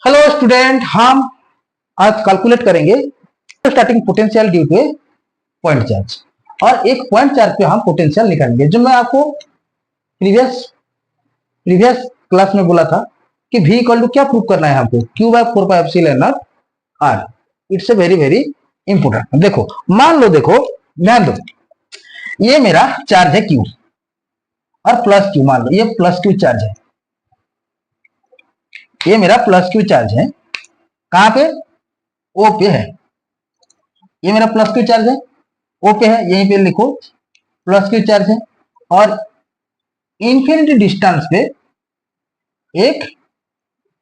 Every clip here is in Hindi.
हेलो स्टूडेंट, हम आज कैलकुलेट करेंगे starting potential due two point charge और एक पॉइंट चार्ज पे हम पोटेंशियल निकालेंगे। जो मैं आपको प्रीवियस प्रीवियस क्लास में बोला था कि v इक्वल टू क्या प्रूव करना है हमको, q by 4 pi r। It's a very very important. देखो, मान लो, देखो ध्यान दो, ये मेरा चार्ज है q और प्लस q। मान लो ये प्लस q चार्ज है, ये मेरा प्लस q चार्ज है। कहां पे? O पे है। ये मेरा प्लस क्यू चार्ज है, O पे है, यहीं पे लिखो प्लस क्यू चार्ज है। और इंफिनिटी डिस्टेंस पे एक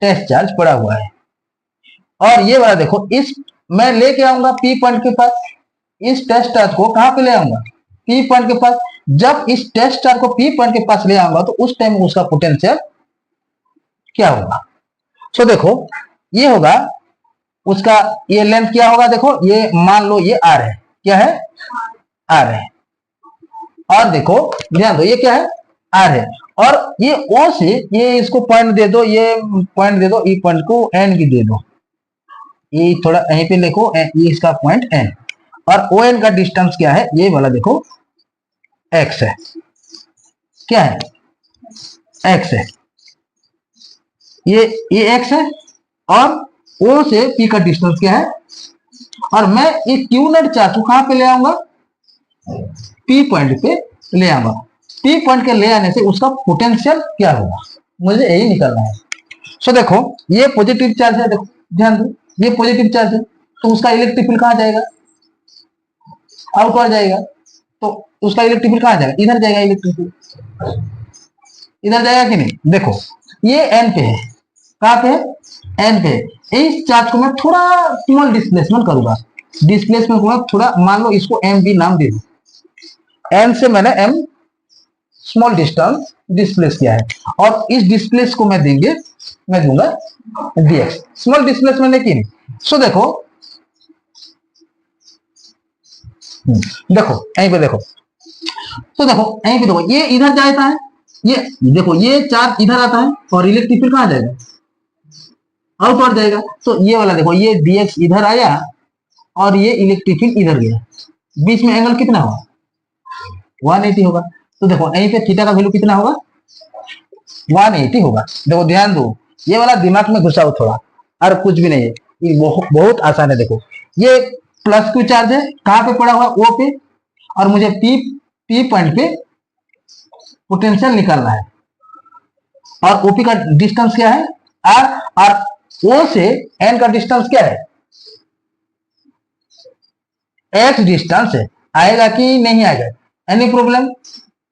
टेस्ट चार्ज पड़ा हुआ है। और ये वाला देखो, इस मैं लेके आऊंगा P पॉइंट के पास। इस टेस्ट चार्ज को कहां पे ले आऊंगा? P पॉइंट के पास। जब इस टेस्ट चार्ज को P पॉइंट के पास ले आऊंगा तो उस टाइम उसका पोटेंशियल क्या होगा? सो देखो, ये होगा उसका, ये लेंथ क्या होगा? देखो, ये मान लो ये r है। क्या है? r है। और देखो ध्यान दो, ये क्या है? r है। और ये O से, ये इसको पॉइंट दे दो, ये पॉइंट दे दो, ई पॉइंट को n भी दे दो। ये थोड़ा यहीं पे लिखो, ये इसका पॉइंट n। और ON का डिस्टेंस क्या है? ये वाला देखो x है। क्या है? x है। ये x है। और O से P का डिस्टेंस क्या है? और मैं ये क्यू नट चार्ज को कहां पे ले आऊंगा? P पॉइंट पे ले आऊंगा। P पॉइंट के ले आने से उसका पोटेंशियल क्या होगा, मुझे यही निकालना है। सो देखो, ये पॉजिटिव चार्ज है। देखो ध्यान दो, ये पॉजिटिव चार्ज है, तो उसका इलेक्ट्रिक फील्ड कहां जाएगा? आउटवर्ड जाएगा। तो उसका इलेक्ट्रिक फील्ड कहां जाएगा? इधर जाएगा। इलेक्ट्रिक फील्ड इधर जाएगा कि नहीं? देखो, ये एन पे है। कहां पे है? एन पे है। इस चार्ज को मैं थोड़ा स्मॉल डिस्प्लेसमेंट करूंगा। डिस्प्लेसमेंट को थोड़ा, मान लो इसको एम बी नाम दे दो। एन से मैंने एम स्मॉल डिस्टेंस डिस्प्लेस किया है, और इस डिस्प्लेस को मैं दूंगा dx, स्मॉल डिस्प्लेसमेंट है कि नहीं? सो देखो, देखो यहीं पे देखो, तो देखो यहीं पे देखो, ये इधर जाता है, ये देखो, ये चार्ज इधर आता है और इलेक्ट्रिक फील्ड कहां जाएगा? आउटवर्ड जाएगा। तो ये वाला देखो, ये dx इधर आया और ये इलेक्ट्रिक फील्ड इधर गया। बीच में एंगल कितना होगा? 180 होगा। तो देखो यहीं पे थीटा का वैल्यू कितना होगा? 180 होगा। देखो ध्यान दो, ये वाला दिमाग में घुसाओ थोड़ा, और कुछ भी नहीं है, ये बहुत आसान है। देखो, ये प्लस क्यू चार्ज है, कहां पे पड़ा हुआ? O पे। और मुझे P पॉइंट पे पोटेंशियल निकालना है। और OP का डिस्टेंस क्या है? R। और O से N का डिस्टेंस क्या है? X डिस्टेंस है। आएगा कि नहीं आएगा? Any problem?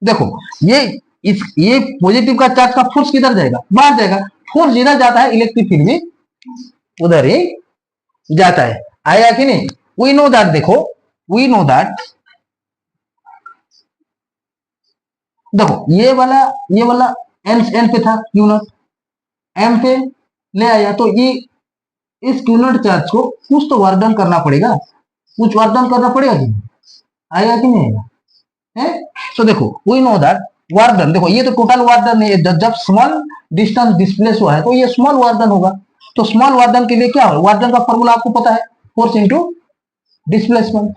देखो, ये पॉजिटिव का चार्ज का फोर्स किधर जाएगा? बाहर जाएगा। फोर्स जिधर जाता है इलेक्ट्रिक फील्ड भी उधर ही जाता है। आएगा कि नहीं? We know that. देखो, वी नो दैट, देखो ये वाला एन पे था, क्यू नॉट एम पे ले आया, तो ये इस क्यू नॉट चार्ज को कुछ तो वर्क डन करना पड़ेगा। कुछ वर्क डन करना पड़ेगा कि नहीं? आएगा कि नहीं आएगा? है? तो देखो, we know that work done, देखो ये तो टोटल वर्क डन नहीं है। जब स्मॉल डिस्टेंस डिस्प्लेस हुआ है तो ये स्मॉल वर्क डन होगा। तो स्मॉल वर्क डन के लिए क्या होगा? वर्क डन का फॉर्मूला आपको पता है, फोर्स इंटू डिस्प्लेसमेंट।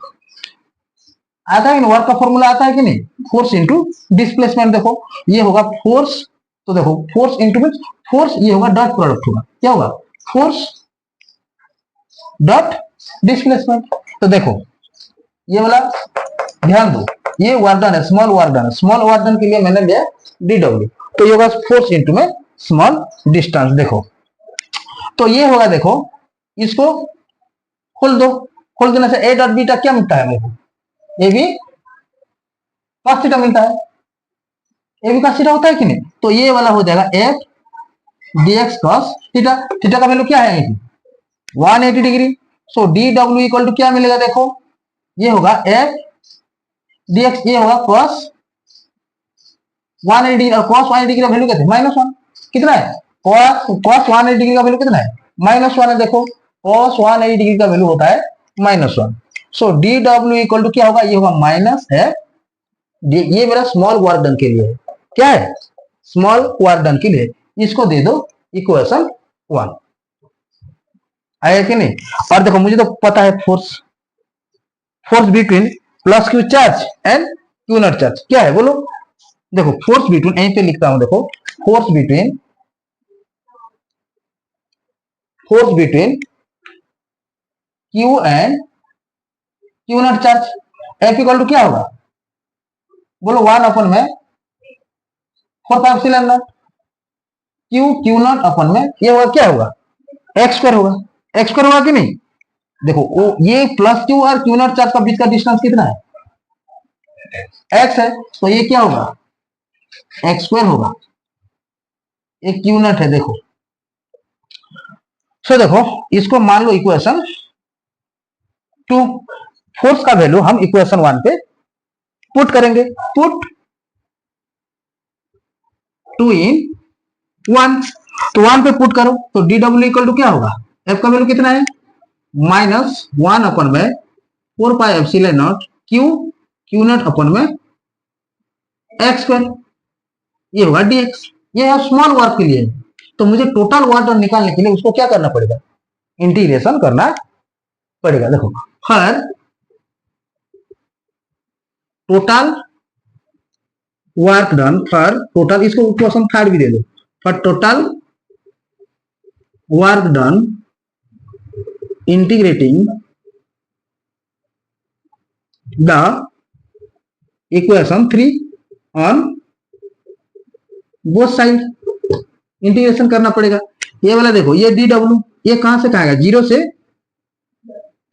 आता है कि वर्क का फॉर्मूला आता है कि नहीं? Force into displacement. देखो ये होगा फोर्स, तो देखो फोर्स इंटू मींस फोर्स, ये होगा डॉट प्रोडक्ट होगा। क्या होगा? Force dot displacement. तो देखो ये वाला ध्यान दो, ये वर्डन है, स्मॉल वर्डन है। स्मॉल वर्डन के लिए मैंने लिया DW, तो ये होगा फोर्स इंटू में स्मॉल डिस्टेंस। देखो, तो ये होगा, देखो इसको खोल दो। खोल देने से ए डॉट बीटा क्या मिलता है मेरे को? ए बी cos थीटा मिलता है। ए बी cos थीटा होता है कि नहीं? तो ये वाला हो जाएगा F dx cos theta. Theta का वैल्यू क्या है? 180 degree. So DW equal to क्या मिलेगा? देखो, ये होगा एफ dx, ये होगा cos 180 डिग्री, और cos 180 डिग्री का वैल्यू कितना है? -1। कितना है? cos 180 डिग्री का वैल्यू कितना है? -1 है। देखो, cos 180 डिग्री का वैल्यू होता है -1। सो DW इक्वल टू क्या होगा? ये होगा माइनस है, ये मेरा स्मॉल वर्क डन के लिए है। क्या है? स्मॉल वर्क डन के लिए। इसको दे दो इक्वेशन 1। आएगा कि नहीं। और देखो मुझे तो पता है force, force between plus Q charge and Q not charge क्या है बोलो। देखो फोर्स बिटवीन, यहीं पे लिखता हूं, देखो force between Q and Q not charge F equal to क्या होगा बोलो, 1 अपन में 4 एप्सिलॉन नॉट क्यू नॉट अपन में ये होगा क्या होगा, एक्स स्क्वायर होगा। एक्स स्क्वायर होगा कि नहीं। देखो वो ये प्लस क्यू और क्यू नॉट चार्ज का बीच का डिस्टेंस कितना है, एक्स है, तो ये क्या होगा, एक्स स्क्वायर होगा। ये क्यू नॉट है देखो। सो देखो इसको मान लो इक्वेशन 2, फोर्स का वैल्यू हम इक्वेशन 1 पे पुट करेंगे। पुट 2 इन 1, तो 1 पे पुट करो तो डी डब्ल्यू इक्वल टू क्या होगा, एफ का वैल्यू कितना है -1 अपन में 4 pi epsilon not Q not अपन में एक्स स्क्वायर, ये होगा डीएक्स। ये है स्मॉल वर्क के लिए, तो मुझे टोटल वर्क निकालने के लिए उसको क्या करना पड़ेगा, इंटीग्रेशन करना पड़ेगा। देखो हर total work done for total, इसको क्वेश्चन 3 भी दे दो, for total work done integrating the equation 3 on both side, integration करना पड़ेगा। ये वाला देखो ये डी डब्ल्यू, ये कहां से कहां आएगा, 0 से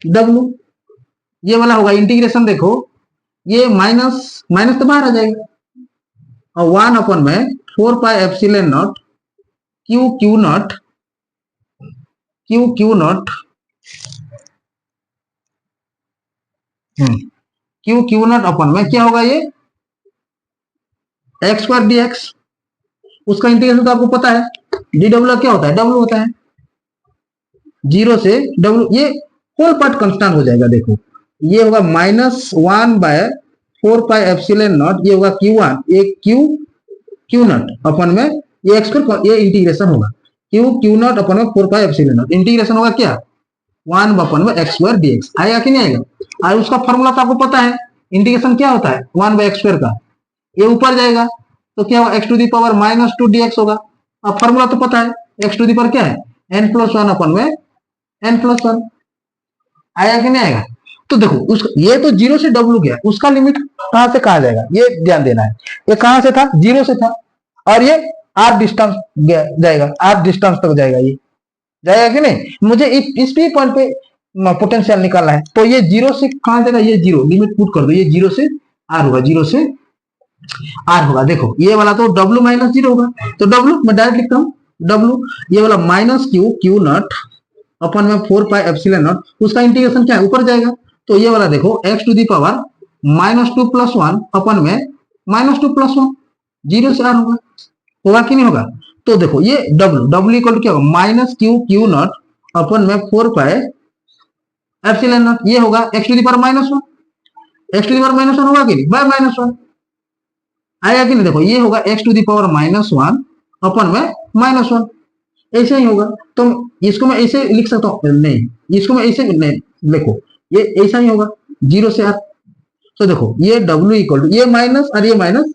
डब्ल्यू, ये वाला होगा इंटीग्रेशन। देखो ये माइनस माइनस तो बाहर आ जाएगा, और 1 अपन में 4 pi epsilon not Q naught Q not अपन में क्या होगा, ये एक्स स्क्वायर डीएक्स। उसका इंटीग्रेशन तो आपको पता है, डी डब्ल्यू क्या होता है, डब्ल्यू होता है, 0 से डब्ल्यू, ये होल पार्ट कांस्टेंट हो जाएगा। देखो ये होगा -1/4 पाई एप्सिलॉन नॉट, ये होगा Q1, ये क्यू नॉट अपन में ये एक्स स्क्वायर, ये इंटीग्रेशन होगा क्यू नॉट अपन में 4 पाई एप्सिलॉन नॉट, इंटीग्रेशन होगा क्या 1 अपन में एक्स स्क्वायर डीएक्स। आएगा कि नहीं आएगा, और उसका फॉर्मूला तो आपको पता है, इंटीग्रेशन क्या होता है 1/x स्क्वायर का, ये ऊपर जाएगा तो क्या होगा x to the power -2 dx होगा। अब फॉर्मूला तो पता है, x टू दी पावर क्या है n+1 अपन में n+1। आएगा कि नहीं आएगा। तो देखो ये तो 0 से w गया, उसका लिमिट कहां से कहां जाएगा ये ध्यान देना है। ये कहां से था, 0 से था, और ये r डिस्टेंस जाएगा, r डिस्टेंस तक जाएगा, ये जाएगा कि नहीं। मुझे इस भी पॉइंट पे पोटेंशियल निकालना है, तो ये 0 से कहां जाएगा, ये 0 लिमिट पुट कर दो, ये 0 से r होगा, 0 से r होगा। देखो ये वाला तो w -0 होगा, तो w मैं डायरेक्ट लिखता हूं w, ये वाला -q नॉट अपन में 4 पाई एप्सिलॉन नॉट, उसका इंटीग्रेशन क्या है ऊपर जाएगा, तो ये वाला देखो x टू दी पावर -2 + 1 अपन में -2 + 1, 0 से r होगा कि नहीं होगा। तो देखो ये w इक्वल टू क्या होगा, -q नॉट अपन में 4 पाई एप्सिलॉन नॉट, ये होगा x to the power -1, x to the power -1 होगा कि नहीं, -1 आएगा कि नहीं। देखो ये होगा x टू दी पावर -1 अपन में -1, ऐसे ही होगा। तो इसको मैं ऐसे लिख सकता हूँ, नहीं इसको मैं ऐसे नहीं, देखो ये ऐसा ही होगा 0 से r। तो देखो ये w इक्वल टू ये माइनस और ये माइनस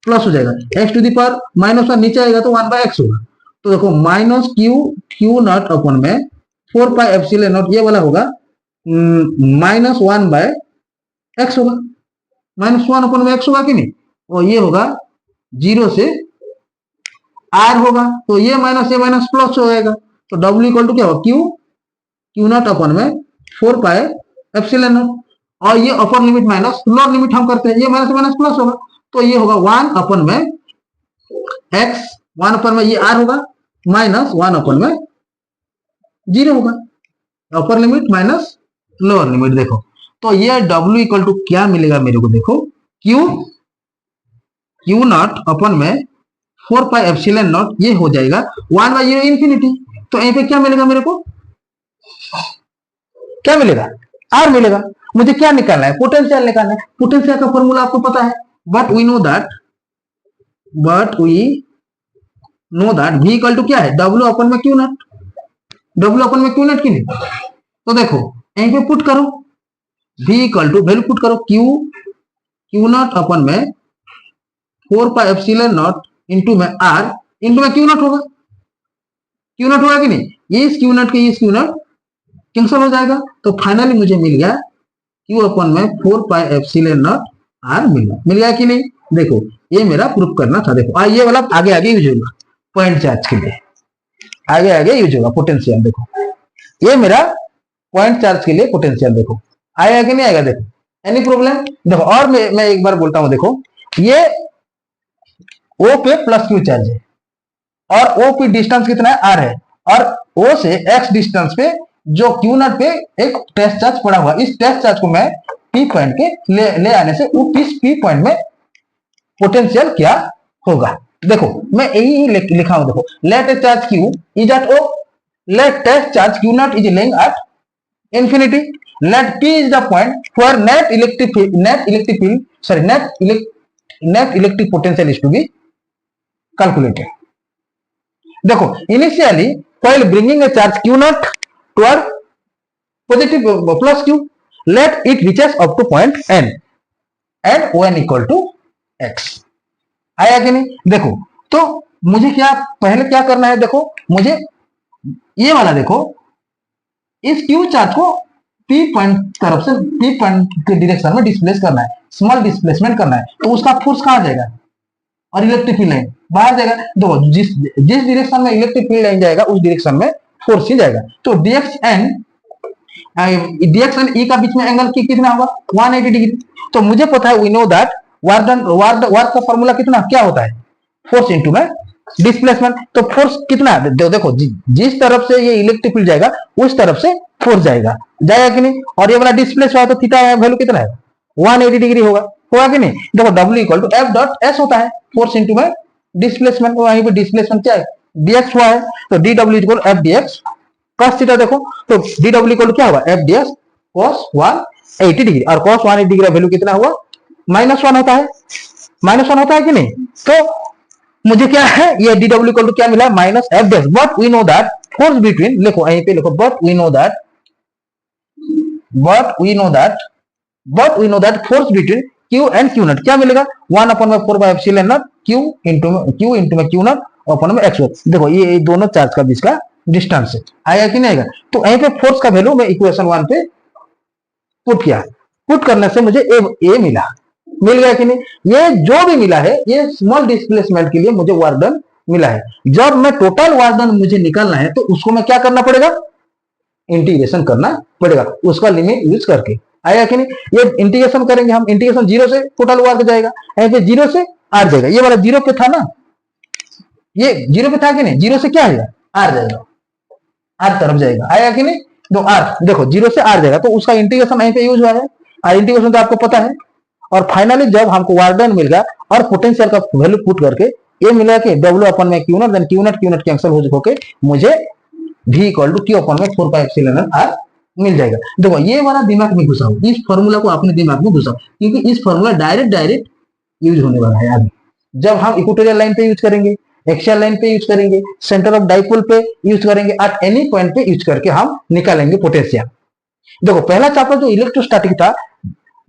प्लस हो जाएगा, x टू दी पावर -1 नीचे आएगा तो 1/x होगा। तो देखो -q नॉट अपन में 4 पाई एप्सिलॉन नॉट, ये वाला होगा -1/x होगा, -1 अपन में x होगा कि नहीं, और ये होगा 0 से r होगा, तो ये माइनस प्लस हो जाएगा। तो w इक्वल टू क्या होगा, क्यू नॉट अपन में 4 पाई एप्सिलॉन नॉट, और ये upper limit minus lower limit हम करते हैं, ये माइनस प्लस होगा, तो ये होगा 1 अपन में x, 1 अपन में ये r होगा, -1 अपन में 0 होगा, upper limit minus lower limit. देखो तो ये w इक्वल टू क्या मिलेगा मेरे को, देखो क्यू नॉट अपन में 4 पाई एप्सिलॉन नॉट, ये हो जाएगा 1/0 इंफिनिटी। तो यहीं पे क्या मिलेगा मेरे को, क्या मिलेगा, r मिलेगा। मुझे क्या निकालना है, पोटेंशियल निकालना है। पोटेंशियल का फॉर्मूला आपको पता है, but we know that v equal to क्या है, w अपन में क्यू नॉट, डब्ल्यू अपन में क्यू नॉट की नहीं। तो देखो यहीं पे पुट करो, v equal to value put करो क्यू नॉट अपन में 4 पाई एप्सिलॉन नॉट इंटू में r इंटू में क्यू नॉट होगा, क्यू नॉट होगा कि नहीं, ये इस क्यू नॉट के इस क्यू नॉट कैंसिल हो जाएगा। तो फाइनली मुझे मिल गया क्यू अपन में 4 पाई एप्सिलॉन नॉट r मिल गया कि नहीं। देखो ये मेरा प्रूफ करना था। देखो ये वाला आगे आगे यूज होगा पॉइंट चार्ज के लिए, आगे आगे यूज होगा पोटेंशियल। देखो ये मेरा पॉइंट चार्ज के लिए पोटेंशियल, देखो आएगा कि नहीं आएगा। देखो एनी प्रॉब्लम। देखो और मैं एक बार बोलता हूं, देखो ये O पे प्लस क्यू चार्ज है और O पे डिस्टेंस कितना है r है, और O से x डिस्टेंस पे जो क्यू नॉट पे एक टेस्ट चार्ज पड़ा हुआ, इस टेस्ट चार्ज को मैं P पॉइंट के ले आने से उस P पॉइंट में पोटेंशियल क्या होगा। देखो मैं यही लिखा हूं, देखो let a charge Q is at O, let test charge Q naught is lying at infinity, let P is the point where net electric potential is to be calculated. देखो initially while bringing a charge Q naught toward positive plus Q, let it reaches up to point N and O n equal to X। आया कि नहीं। देखो तो मुझे क्या पहले क्या करना है, देखो मुझे ये वाला देखो इस क्यू चार्ज को P पॉइंट तरफ से P पॉइंट के डायरेक्शन में डिस्प्लेस करना है, स्मॉल डिस्प्लेसमेंट करना है। तो उसका फोर्स कहां जाएगा, और इलेक्ट्रिक फील्ड लाइन बाहर जाएगा। देखो जिस डायरेक्शन में इलेक्ट्रिक फील्ड लाइन जाएगा उस डायरेक्शन में फोर्स ही जाएगा। तो dxn e का बीच में एंगल कितना होगा 180 डिग्री। तो मुझे पता है वी नो दैट वर्क का फॉर्मूला कितना क्या होता है, फोर्स इनटू में डिस्प्लेसमेंट। तो फोर्स कितना, देखो जिस तरफ से ये इलेक्ट्रिक फील्ड जाएगा उस तरफ से फोर्स जाएगा कि नहीं। और ये वाला डिस्प्लेस हुआ तो थीटा वैल्यू कितना है 180 डिग्री होगा कि नहीं। देखो W equal to F dot S होता है, फोर्स इनटू में डिस्प्लेसमेंट। वहीं पे डिस्प्लेसमेंट क्या है dx हुआ है, तो dW equal F dx cos theta. देखो तो dW इक्वल क्या होगा F dx cos 180 डिग्री, और cos 180 डिग्री का वैल्यू कितना हुआ -1 होता है, -1 होता है कि नहीं। तो मुझे क्या है ये dW इक्वल टू क्या मिला -F dash. But we know that force between, लिखो यहीं पे लिखो but we know that force between Q and Q not क्या मिलेगा 1/4 by epsilon not Q into में Q नॉट अपन में x। देखो ये दोनों चार्ज का बीच का डिस्टेंस है, आएगा कि नहीं आएगा। तो यहीं पे फोर्स का वैल्यू मैं इक्वेशन 1 पे पुट किया, पुट करने से मुझे ए मिल गया कि नहीं। ये जो भी मिला है ये स्मॉल डिस्प्लेसमेंट के लिए मुझे वर्क डन मिला है। जब मैं टोटल वर्क डन मुझे निकालना है तो उसको मैं क्या करना पड़ेगा, इंटीग्रेशन करना पड़ेगा उसका लिमिट यूज करके, आया कि नहीं। ये इंटीग्रेशन करेंगे हम, इंटीग्रेशन 0 से टोटल वर्क जाएगा, यहीं पे 0 से r जाएगा। ये वाला 0 पे था ना, ये 0 पे था कि नहीं, 0 से क्या आएगा r जाएगा, r तरफ जाएगा, आया कि नहीं। तो r देखो 0 से r जाएगा तो उसका इंटीग्रेशन यहीं पे यूज हुआ है, और इंटीग्रेशन तो आपको पता है। और फाइनली जब हमको वर्क डन मिल गया और पोटेंशियल का वैल्यू पुट करके ये मिला कि W अपन में Q not, then Q not cancel हो होके मुझे V इक्वल टू Q अपन में 4 पाई एप्सिलॉन r मिल जाएगा। देखो ये वाला दिमाग में घुसाओ, इस फॉर्मूला को अपने दिमाग में घुसाओ, क्योंकि इस फॉर्मूला डायरेक्ट यूज होने वाला है आगे जब हम इक्वेटोरियल लाइन पे यूज करेंगे, एक्सियल लाइन पे यूज करेंगे, सेंटर ऑफ डाइपोल पे यूज करेंगे, एट एनी पॉइंट पे यूज करके हम निकालेंगे पोटेंशियल। देखो पहला चैप्टर जो इलेक्ट्रोस्टैटिक था,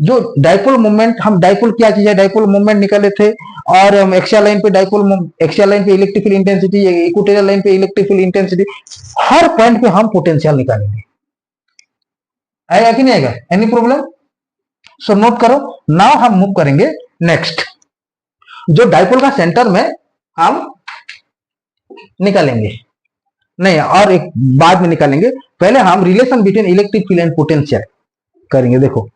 जो डाइपोल मूवमेंट, हम डाइपोल क्या चीज है डाइपोल मूवमेंट निकाले थे, और एक्सियल लाइन पे electric field intensity, equatorial line पे इलेक्ट्रिक फील्ड इंटेंसिटी, हर पॉइंट पे हम पोटेंशियल निकालेंगे। आएगा कि नहीं आएगा, एनी प्रॉब्लम। सो नोट करो। नाउ हम मूव करेंगे नेक्स्ट, जो डाइपोल का सेंटर में हम निकालेंगे, नहीं और एक बाद में निकालेंगे, पहले हम relation between electric field and potential करेंगे। देखो